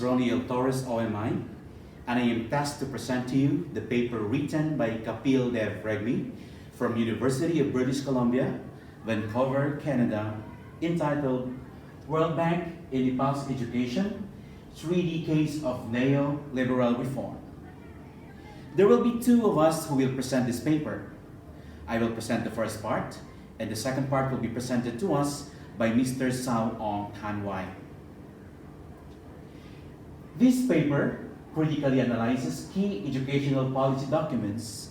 Ronnie Torres, OMI, and I am tasked to present to you the paper written by Kapil Dev Regmi from University of British Columbia, Vancouver, Canada, entitled Worldbank in Nepal's Education, 3 Decades of Neoliberal Reform. There will be two of us who will present this paper. I will present the first part, and the second part will be presented to us by Mr. Sao Aung Thanwai. This paper critically analyzes key educational policy documents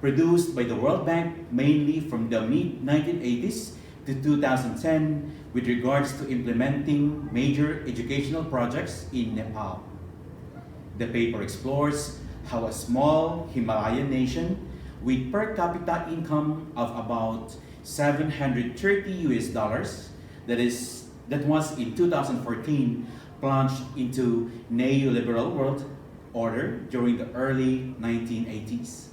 produced by the World Bank mainly from the mid-1980s to 2010 with regards to implementing major educational projects in Nepal. The paper explores how a small Himalayan nation with per capita income of about $730 that was in 2014 plunged into neoliberal world order during the early 1980s.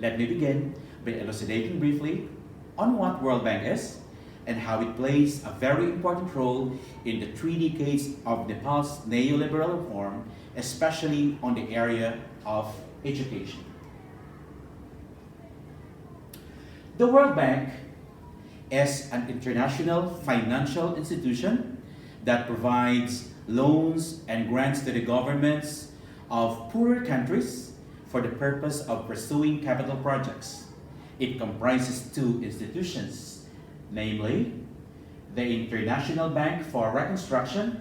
Let me begin by elucidating briefly on what World Bank is and how it plays a very important role in the 3 decades of Nepal's neoliberal reform, especially on the area of education. The World Bank is an international financial institution that provides loans and grants to the governments of poorer countries for the purpose of pursuing capital projects. It comprises two institutions, namely the International Bank for Reconstruction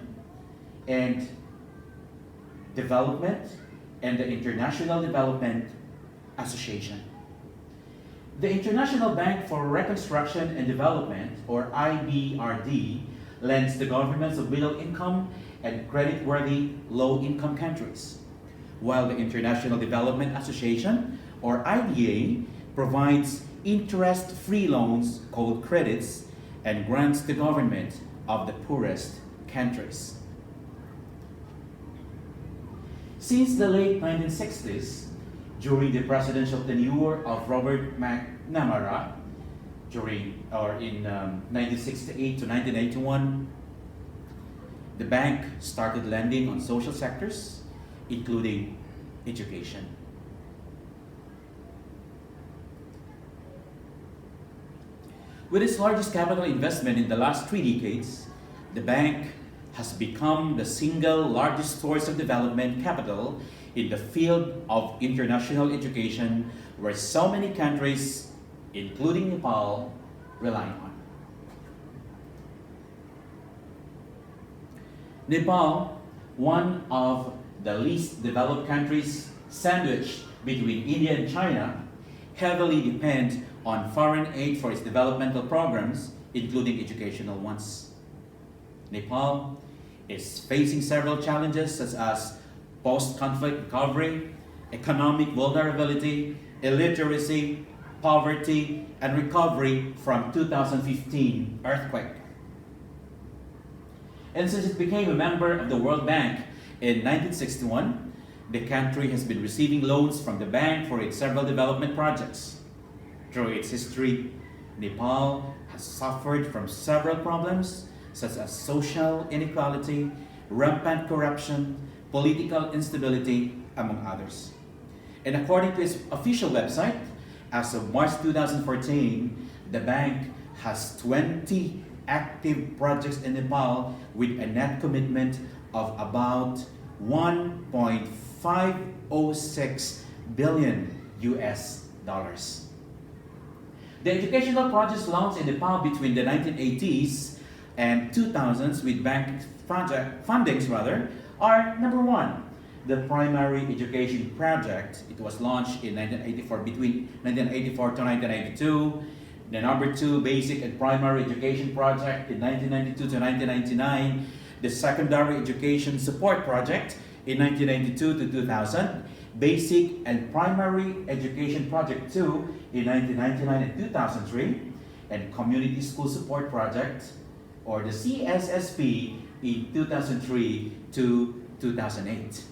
and Development and the International Development Association. The International Bank for Reconstruction and Development, or IBRD, lends to governments of middle-income and credit-worthy low-income countries, while the International Development Association, or IDA, provides interest-free loans called credits and grants to government of the poorest countries. Since the late 1960s, during the presidential tenure of Robert McNamara, in 1968 to 1981, the bank started lending on social sectors, including education. With its largest capital investment in the last 3 decades, the bank has become the single largest source of development capital in the field of international education, where so many countries, including Nepal, rely on. Nepal, one of the least developed countries sandwiched between India and China, heavily depends on foreign aid for its developmental programs, including educational ones. Nepal is facing several challenges such as post-conflict recovery, economic vulnerability, illiteracy, poverty, and recovery from 2015 earthquake. And since it became a member of the World Bank in 1961, the country has been receiving loans from the bank for its several development projects. Through its history, Nepal has suffered from several problems such as social inequality, rampant corruption, political instability, among others. And according to its official website, as of March 2014, the bank has 20 active projects in Nepal with a net commitment of about $1.506 billion US dollars. The educational projects launched in Nepal between the 1980s and 2000s with bank fundings are number one, the primary education project. It was launched in 1984, between 1984 to 1992. The number two, basic and primary education project in 1992 to 1999. The secondary education support project in 1992 to 2000. Basic and primary education project 2 in 1999 and 2003. And community school support project, or the CSSP, in 2003 to 2008.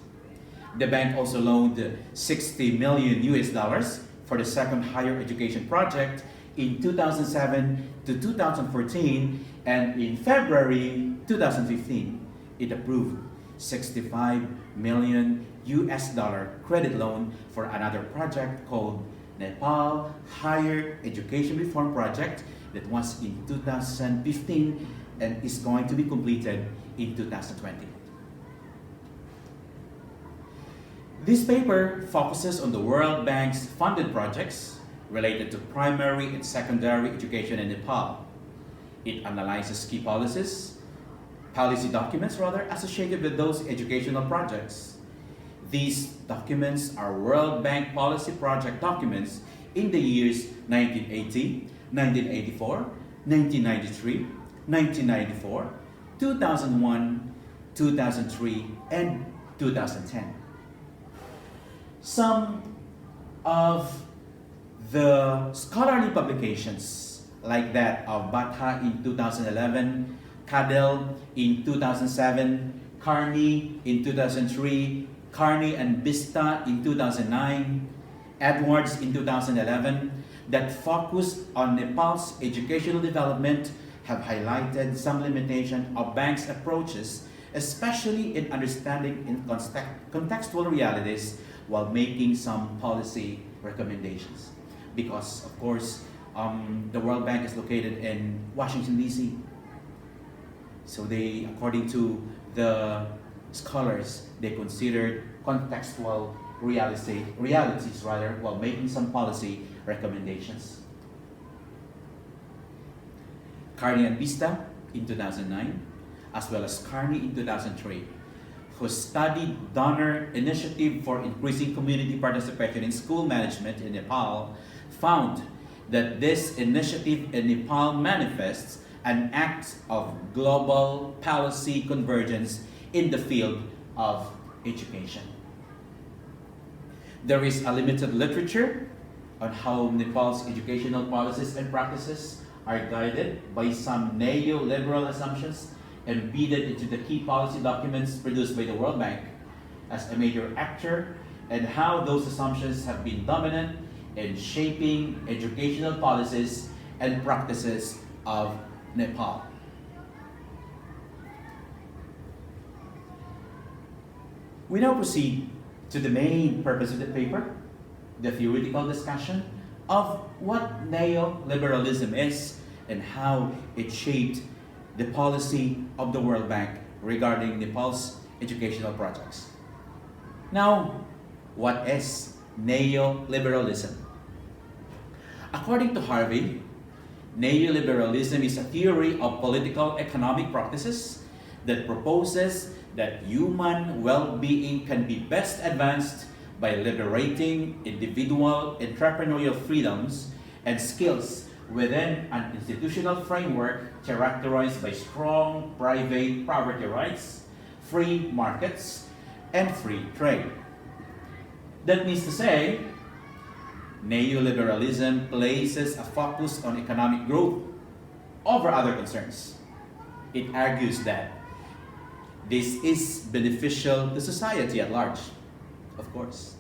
The bank also loaned $60 million US dollars for the second higher education project in 2007 to 2014, and in February 2015, it approved 65 million US dollar credit loan for another project called Nepal Higher Education Reform Project that was in 2015 and is going to be completed in 2020. This paper focuses on the World Bank's funded projects related to primary and secondary education in Nepal. It analyzes key policy documents associated with those educational projects. These documents are World Bank policy project documents in the years 1980, 1984, 1993, 1994, 2001, 2003, and 2010. Some of the scholarly publications, like that of Batha in 2011, Cadell in 2007, Carney in 2003, Carney and Bista in 2009, Edwards in 2011, that focus on Nepal's educational development have highlighted some limitation of banks' approaches, especially in understanding in contextual realities while making some policy recommendations. Because, of course, the World Bank is located in Washington, D.C. So they, according to the scholars, they considered contextual realities while making some policy recommendations. Carney and Bista in 2009, as well as Carney in 2003, who studied donor initiative for increasing community participation in school management in Nepal, found that this initiative in Nepal manifests an act of global policy convergence in the field of education. There is a limited literature on how Nepal's educational policies and practices are guided by some neoliberal assumptions embedded into the key policy documents produced by the World Bank as a major actor, and how those assumptions have been dominant in shaping educational policies and practices of Nepal. We now proceed to the main purpose of the paper, the theoretical discussion of what neoliberalism is and how it shaped the policy of the World Bank regarding Nepal's educational projects. Now, what is neoliberalism? According to Harvey, neoliberalism is a theory of political economic practices that proposes that human well-being can be best advanced by liberating individual entrepreneurial freedoms and skills within an institutional framework characterized by strong private property rights, free markets, and free trade. That means to say, neoliberalism places a focus on economic growth over other concerns. It argues that this is beneficial to society at large, of course.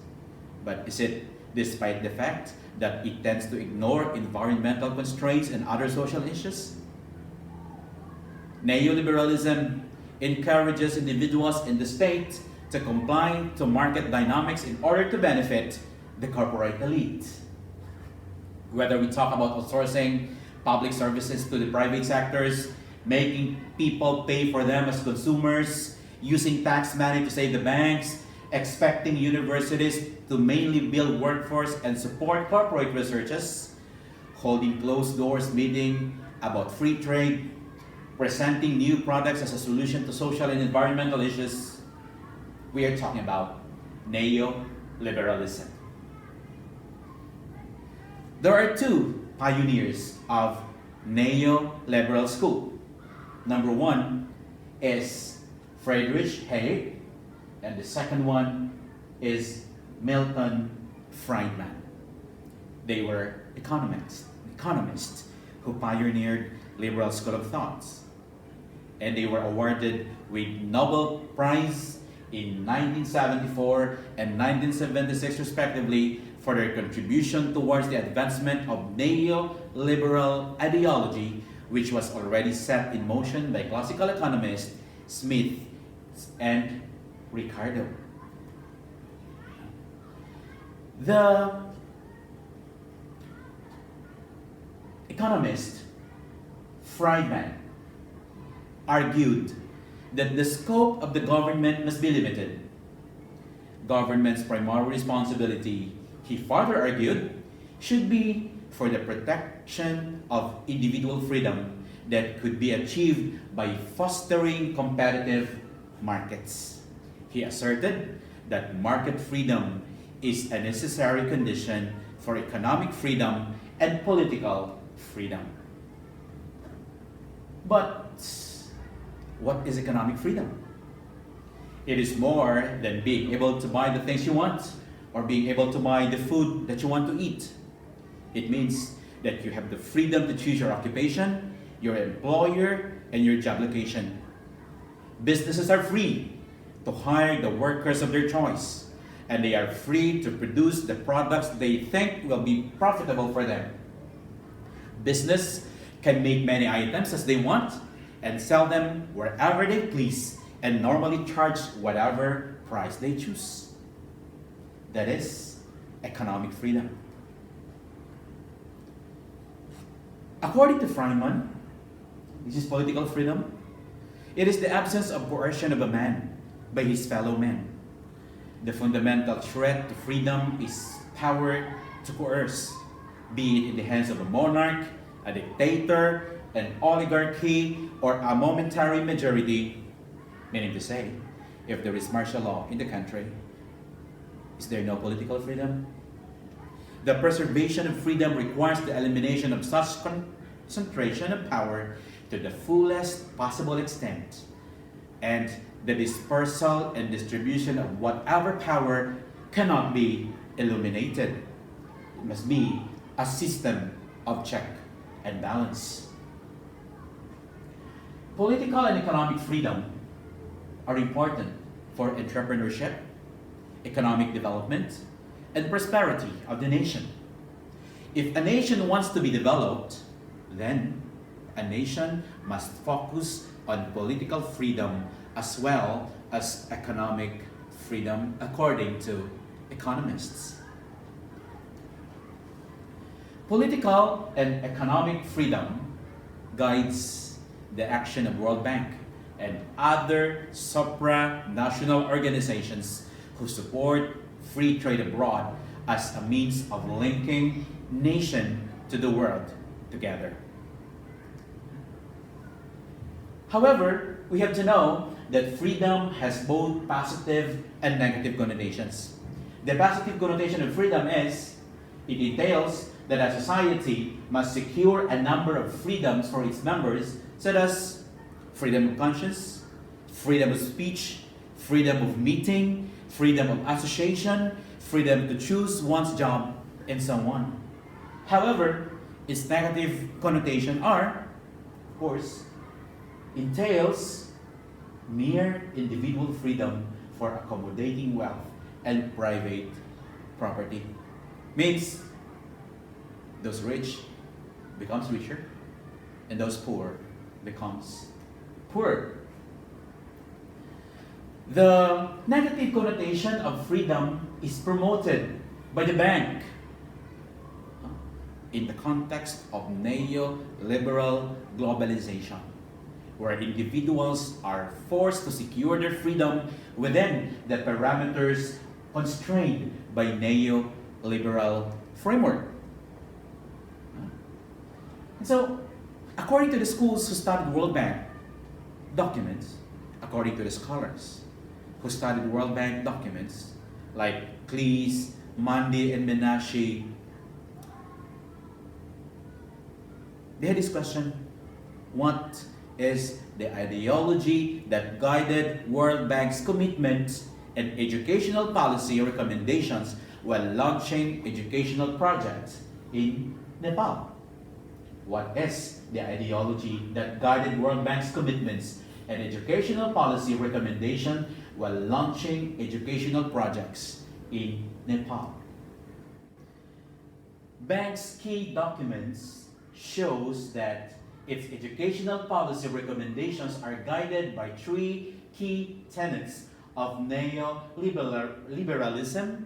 But is it despite the fact that it tends to ignore environmental constraints and other social issues? Neoliberalism encourages individuals in the state to comply to market dynamics in order to benefit the corporate elite. Whether we talk about outsourcing public services to the private sectors, making people pay for them as consumers, using tax money to save the banks, expecting universities to mainly build workforce and support corporate researches, holding closed doors meeting about free trade, presenting new products as a solution to social and environmental issues. We are talking about neoliberalism. There are two pioneers of neoliberal school. Number one is Friedrich Hayek, and the second one is Milton Friedman. They were economists who pioneered liberal school of thoughts. And they were awarded with Nobel Prize in 1974 and 1976 respectively for their contribution towards the advancement of neoliberal ideology, which was already set in motion by classical economist Smith and Ricardo. The economist Friedman argued that the scope of the government must be limited. Government's primary responsibility, he further argued, should be for the protection of individual freedom that could be achieved by fostering competitive markets. He asserted that market freedom is a necessary condition for economic freedom and political freedom. But what is economic freedom? It is more than being able to buy the things you want or being able to buy the food that you want to eat. It means that you have the freedom to choose your occupation, your employer, and your job location. Businesses are free to hire the workers of their choice, and they are free to produce the products they think will be profitable for them. Business can make many items as they want and sell them wherever they please and normally charge whatever price they choose. That is economic freedom. According to Friedman, this is political freedom. It is the absence of coercion of a man by his fellow men. The fundamental threat to freedom is power to coerce, be it in the hands of a monarch, a dictator, an oligarchy, or a momentary majority. Meaning to say, if there is martial law in the country, is there no political freedom? The preservation of freedom requires the elimination of such concentration of power to the fullest possible extent, and the dispersal and distribution of whatever power cannot be eliminated. It must be a system of check and balance. Political and economic freedom are important for entrepreneurship, economic development, and prosperity of the nation. If a nation wants to be developed, then a nation must focus on political freedom as well as economic freedom, according to economists. Political and economic freedom guides the action of Worldbank and other supranational organizations who support free trade abroad as a means of linking nation to the world together. However, we have to know that freedom has both positive and negative connotations. The positive connotation of freedom is, it entails that a society must secure a number of freedoms for its members, such as freedom of conscience, freedom of speech, freedom of meeting, freedom of association, freedom to choose one's job, and so on. However, its negative connotation are, of course, entails mere individual freedom for accommodating wealth and private property. Means those rich becomes richer and those poor becomes poorer. The negative connotation of freedom is promoted by the bank in the context of neoliberal globalization, where individuals are forced to secure their freedom within the parameters constrained by neoliberal framework. And so, according to the schools who studied Worldbank documents, according to the scholars who studied Worldbank documents, like Cleese, Mandi, and Menashe, they had this question: what is the ideology that guided World Bank's commitment and educational policy recommendations while launching educational projects in Nepal? What is the ideology that guided World Bank's commitments and educational policy recommendation while launching educational projects in Nepal? Bank's key documents shows that its educational policy recommendations are guided by three key tenets of neoliberalism,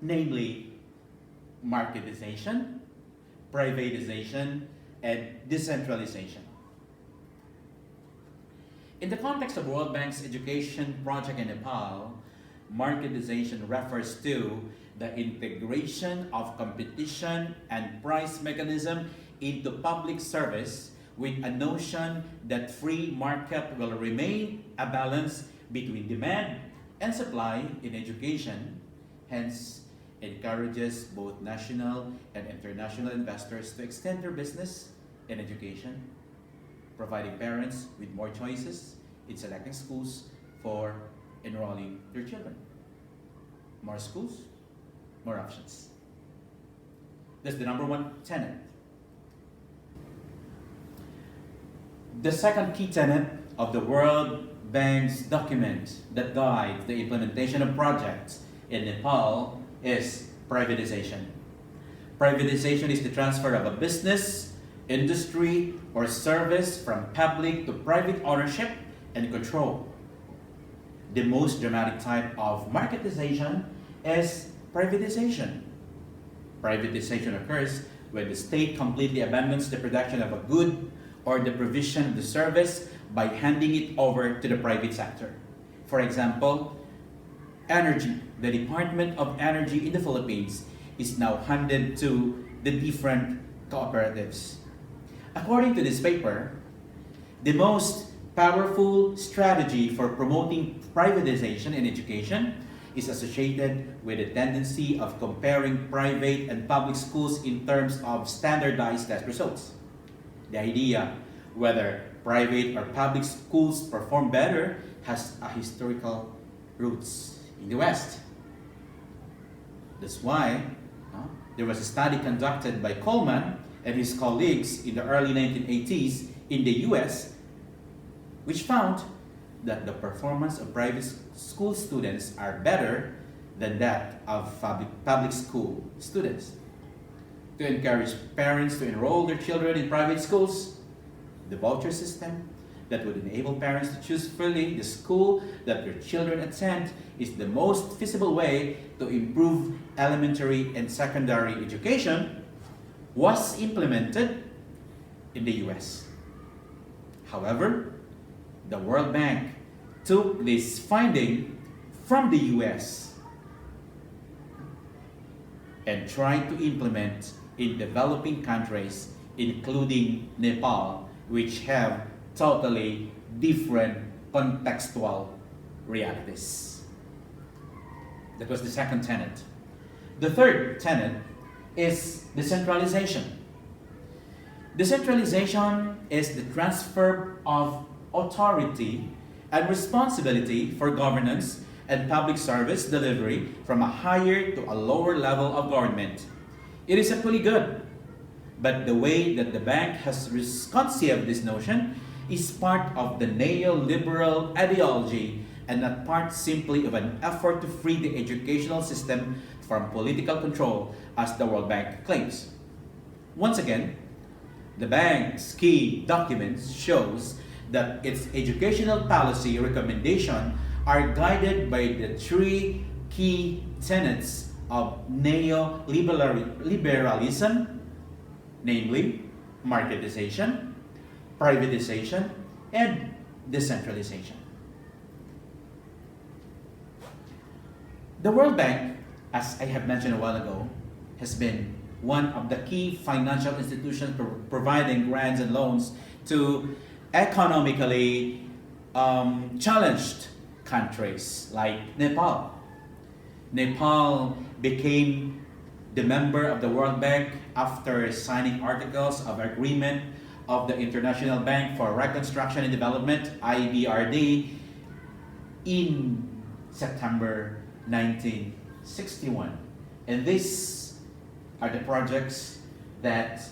namely marketization, privatization, and decentralization. In the context of World Bank's education project in Nepal, marketization refers to the integration of competition and price mechanism into public service with a notion that free market will remain a balance between demand and supply in education, hence encourages both national and international investors to extend their business in education, providing parents with more choices in selecting schools for enrolling their children. More schools, more options. That's the number one tenet. The second key tenet of the World Bank's document that guides the implementation of projects in Nepal is privatization. Privatization is the transfer of a business, industry, or service from public to private ownership and control. The most dramatic type of marketization is privatization. Privatization occurs when the state completely abandons the production of a good or the provision of the service by handing it over to the private sector. For example, energy. The Department of Energy in the Philippines is now handed to the different cooperatives. According to this paper, the most powerful strategy for promoting privatization in education is associated with a tendency of comparing private and public schools in terms of standardized test results. The idea whether private or public schools perform better has a historical roots in the West. That's why there was a study conducted by Coleman and his colleagues in the early 1980s in the US, which found that the performance of private school students are better than that of public school students. To encourage parents to enroll their children in private schools, the voucher system that would enable parents to choose freely the school that their children attend is the most feasible way to improve elementary and secondary education was implemented in the US. However, the World Bank took this finding from the US and tried to implement in developing countries, including Nepal, which have totally different contextual realities. That was the second tenet. The third tenet is decentralization. Decentralization is the transfer of authority and responsibility for governance and public service delivery from a higher to a lower level of government. It is actually good, but the way that the bank has conceived this notion is part of the neoliberal ideology and not part simply of an effort to free the educational system from political control, as the World Bank claims. Once again, the bank's key documents shows that its educational policy recommendations are guided by the three key tenets of neoliberalism, namely marketization, privatization, and decentralization. The World Bank, as I have mentioned a while ago, has been one of the key financial institutions providing grants and loans to economically challenged countries like Nepal. Nepal became the member of the World Bank after signing articles of agreement of the International Bank for Reconstruction and Development, IBRD, in September 1961. And these are the projects that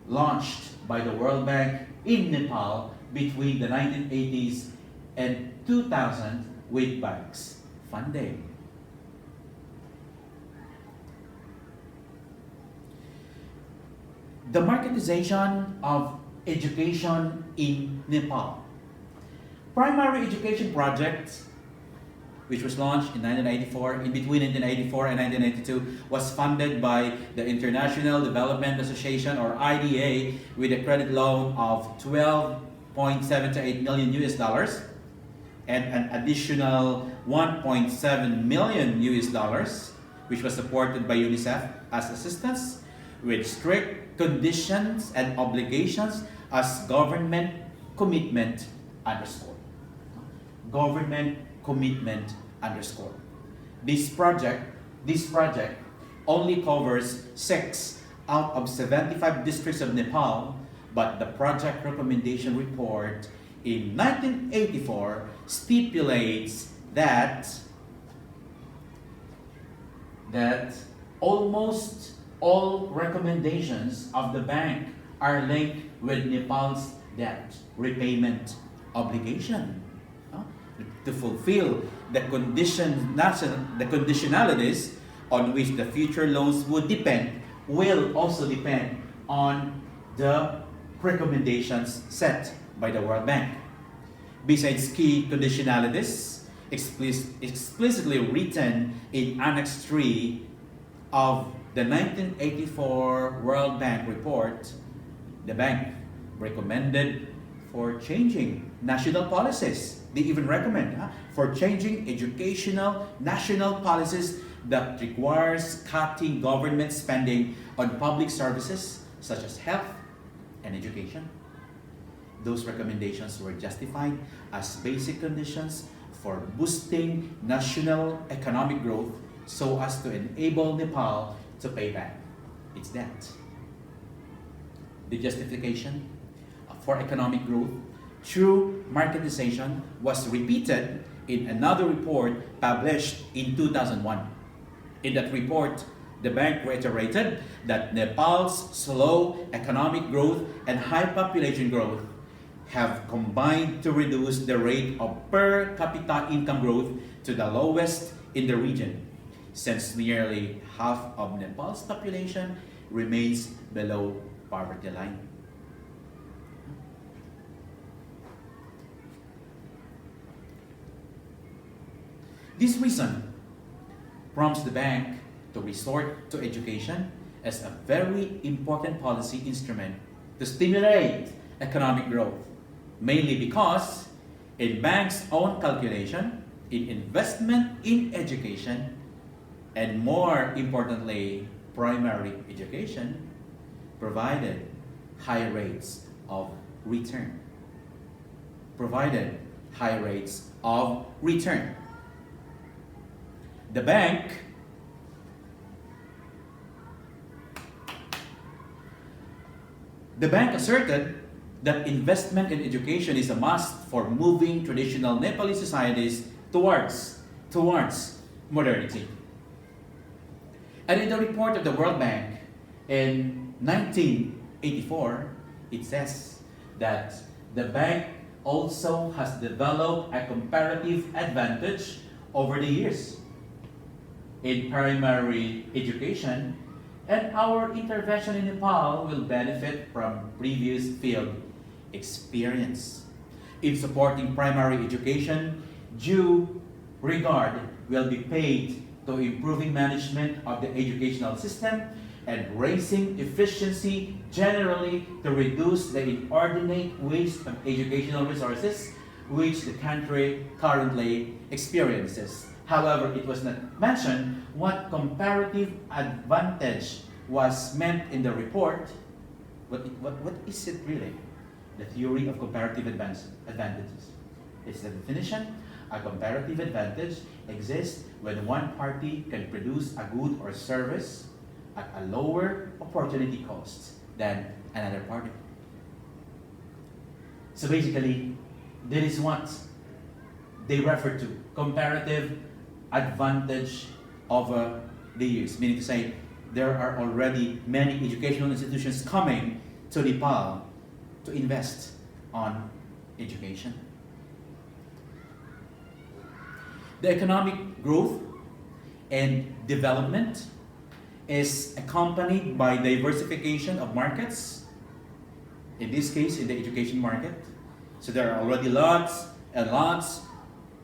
launched by the World Bank in Nepal between the 1980s and 2000 with banks funding. The marketization of education in Nepal. Primary education projects which was launched in 1994, in between 1984 and 1992, was funded by the International Development Association, or IDA, with a credit loan of 12.78 million US dollars and an additional 1.7 million US dollars, which was supported by UNICEF as assistance, with strict conditions and obligations as government commitment underscore. Government commitment underscore. This project only covers 6 out of 75 districts of Nepal, but the project recommendation report in 1984 stipulates that almost all recommendations of the bank are linked with Nepal's debt repayment obligation. To fulfill the conditionalities on which the future loans would depend will also depend on the recommendations set by the World Bank. Besides key conditionalities explicitly written in Annex 3 of the 1984 World Bank report, the bank recommended for changing national policies. They even recommend for changing educational national policies that requires cutting government spending on public services such as health and education. Those recommendations were justified as basic conditions for boosting national economic growth so as to enable Nepal to pay back its debt. The justification for economic growth through marketization was repeated in another report published in 2001. In that report, the bank reiterated that Nepal's slow economic growth and high population growth have combined to reduce the rate of per capita income growth to the lowest in the region, since nearly half of Nepal's population remains below poverty line. This reason prompts the bank to resort to education as a very important policy instrument to stimulate economic growth, mainly because, in bank's own calculation, in investment in education, and more importantly, primary education, provided high rates of return. Provided high rates of return. The bank asserted that investment in education is a must for moving traditional Nepalese societies towards modernity. And in the report of the World Bank in 1984, it says that the bank also has developed a comparative advantage over the years in primary education, and our intervention in Nepal will benefit from previous field experience. In supporting primary education, due regard will be paid to improving management of the educational system and raising efficiency generally to reduce the inordinate waste of educational resources which the country currently experiences. However, it was not mentioned what comparative advantage was meant in the report. What is it really? The theory of comparative advantages. It's the definition. A comparative advantage exists when one party can produce a good or service at a lower opportunity cost than another party. So basically, that is what they refer to, comparative advantage over the years, meaning to say there are already many educational institutions coming to Nepal to invest on education. The economic growth and development is accompanied by diversification of markets, in this case in the education market. So there are already lots and lots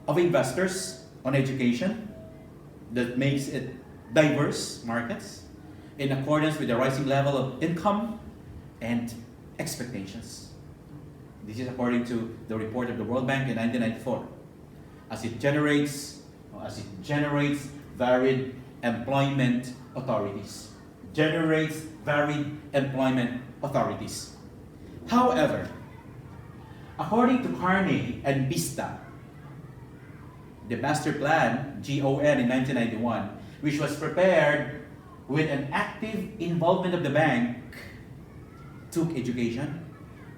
of investors on education that makes it diverse markets in accordance with the rising level of income and expectations. This is according to the report of the World Bank in 1994. As it generates varied employment authorities. Generates varied employment authorities. However, according to Carney and Vista, the master plan, GON in 1991, which was prepared with an active involvement of the bank, took education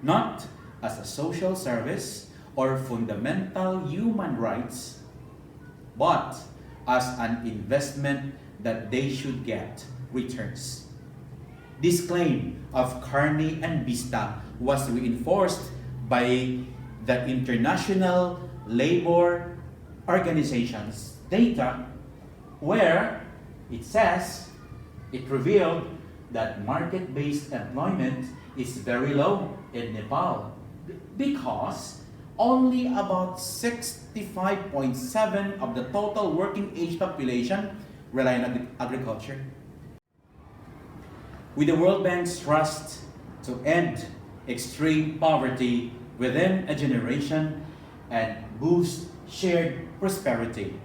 not as a social service or fundamental human rights, but as an investment that they should get returns. This claim of Carney and Vista was reinforced by the International Labor Organization's data, where it revealed that market-based employment is very low in Nepal because only about 65.7 of the total working age population rely on agriculture. With the World Bank's thrust to end extreme poverty within a generation and boost shared prosperity.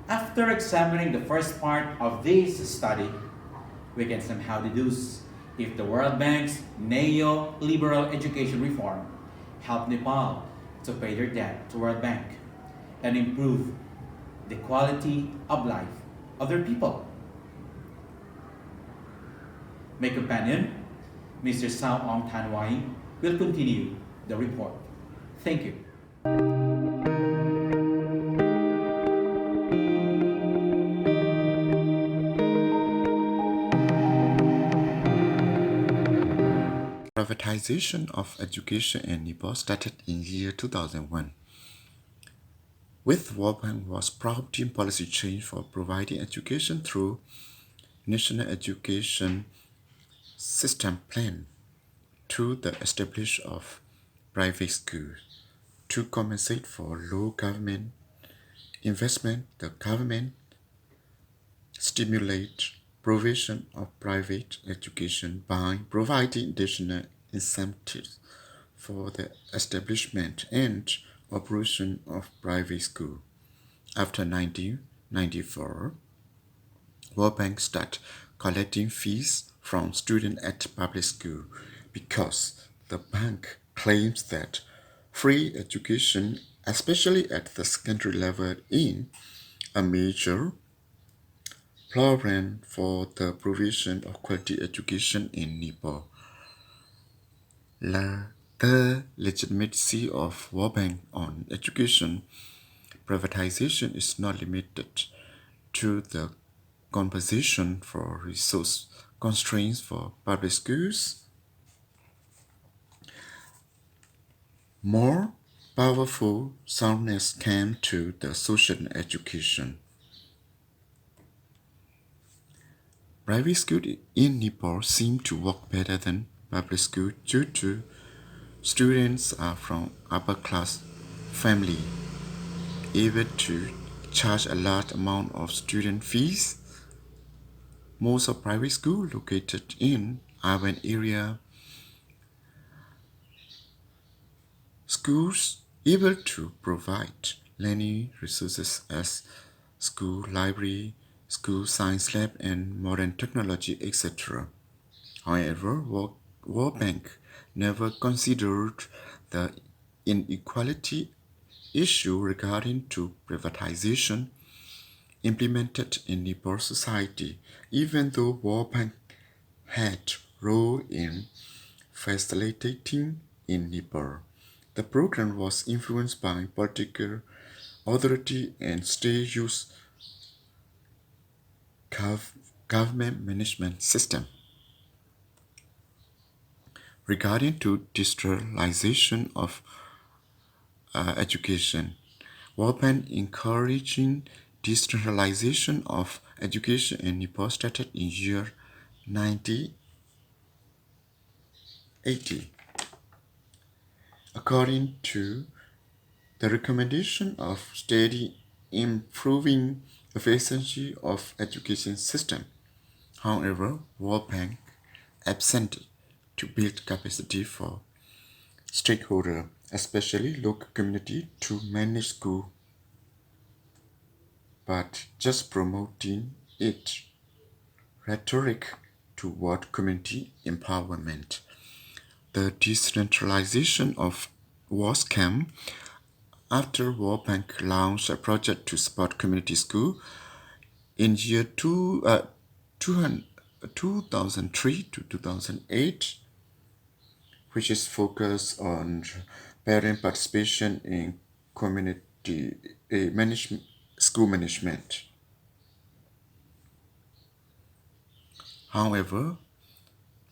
After examining the first part of this study, we can somehow deduce if the World Bank's neoliberal education reform helped Nepal to pay their debt to World Bank and improve the quality of life of their people. My companion, Mr. Sao Aung Tanwai, will continue the report. Thank you. Privatization of education in Nepal started in year 2001. With Worldbank was prompting policy change for providing education through National Education System Plan through the establishment of private schools. To compensate for low government investment, the government stimulates provision of private education by providing additional incentives for the establishment and operation of private schools. After 1994, World Bank started collecting fees from students at public school because the bank claims that free education, especially at the secondary level, is a major program for the provision of quality education in Nepal. The legitimacy of World Bank on education privatization is not limited to the compensation for resource constraints for public schools. More powerful soundness came to the social education. Private schools in Nepal seem to work better than public schools due to students are from upper class family able to charge a large amount of student fees. Most of private schools located in urban area schools able to provide learning resources as school library, school science lab, and modern technology, etc. However, World Bank never considered the inequality issue regarding to privatization implemented in Nepal society, even though World Bank had role in facilitating in Nepal. The program was influenced by political authority and state-use government management system. Regarding to digitalization of education, World Bank encouraging digitalization of education in Nepal started in year 1980. According to the recommendation of study improving efficiency of education system. However, Worldbank absent to build capacity for stakeholder, especially local community, to manage school, but just promoting it rhetoric toward community empowerment. The decentralization of was camp after Worldbank launched a project to support community school in year 2003 to 2008, which is focused on parent participation in community management, school management. However,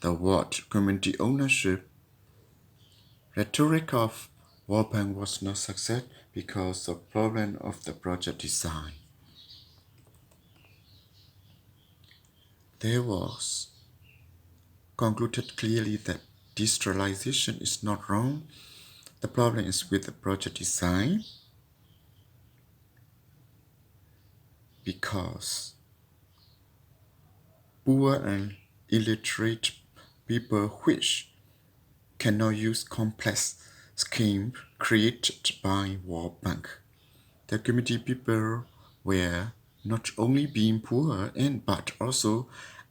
the word community ownership rhetoric of Worldbank was not success because of problem of the project design. There was concluded clearly that decentralization is not wrong. The problem is with the project design because poor and illiterate people which cannot use complex schemes created by Worldbank. The community people were not only being poor and but also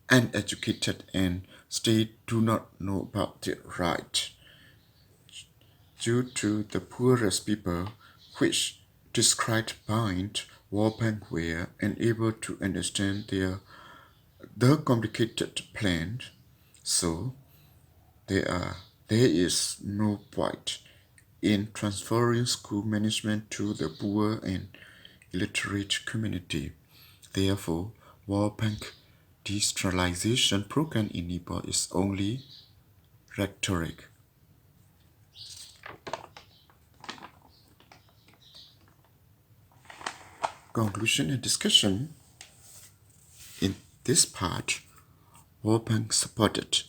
uneducated and still do not know about their right. Due to the poorest people which described bind Worldbank were unable to understand the complicated plan, so there is no point in transferring school management to the poor and illiterate community. Therefore, Worldbank decentralization program in Nepal is only rhetoric. Conclusion and discussion. In this part, Worldbank supported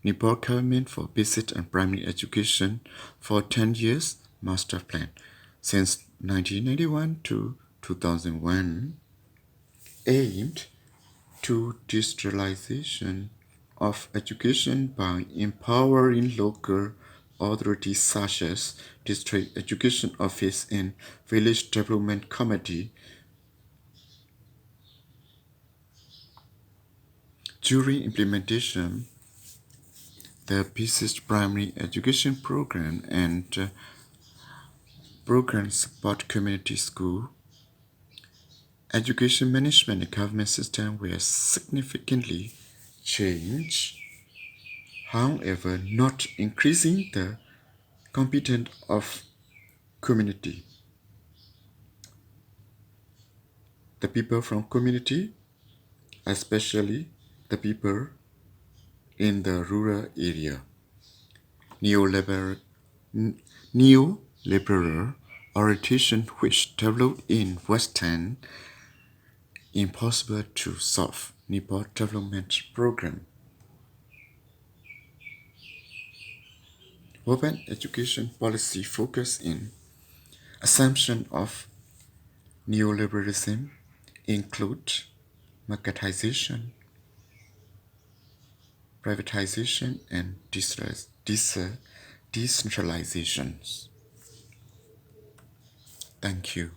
Nepal government for basic and primary education for 10 years master plan since 1991 to 2001, aimed to digitalization of education by empowering local authorities such as district education office and village development committee. During implementation, the basic primary education program and program support community school education management and government system were significantly changed, however not increasing the competence of community. The people from community, especially the people in the rural area. Neoliberal, neoliberal orientation which developed in Western impossible to solve Nepal development program. Urban education policy focus in assumption of neoliberalism include marketization, privatization, and decentralizations. Thank you.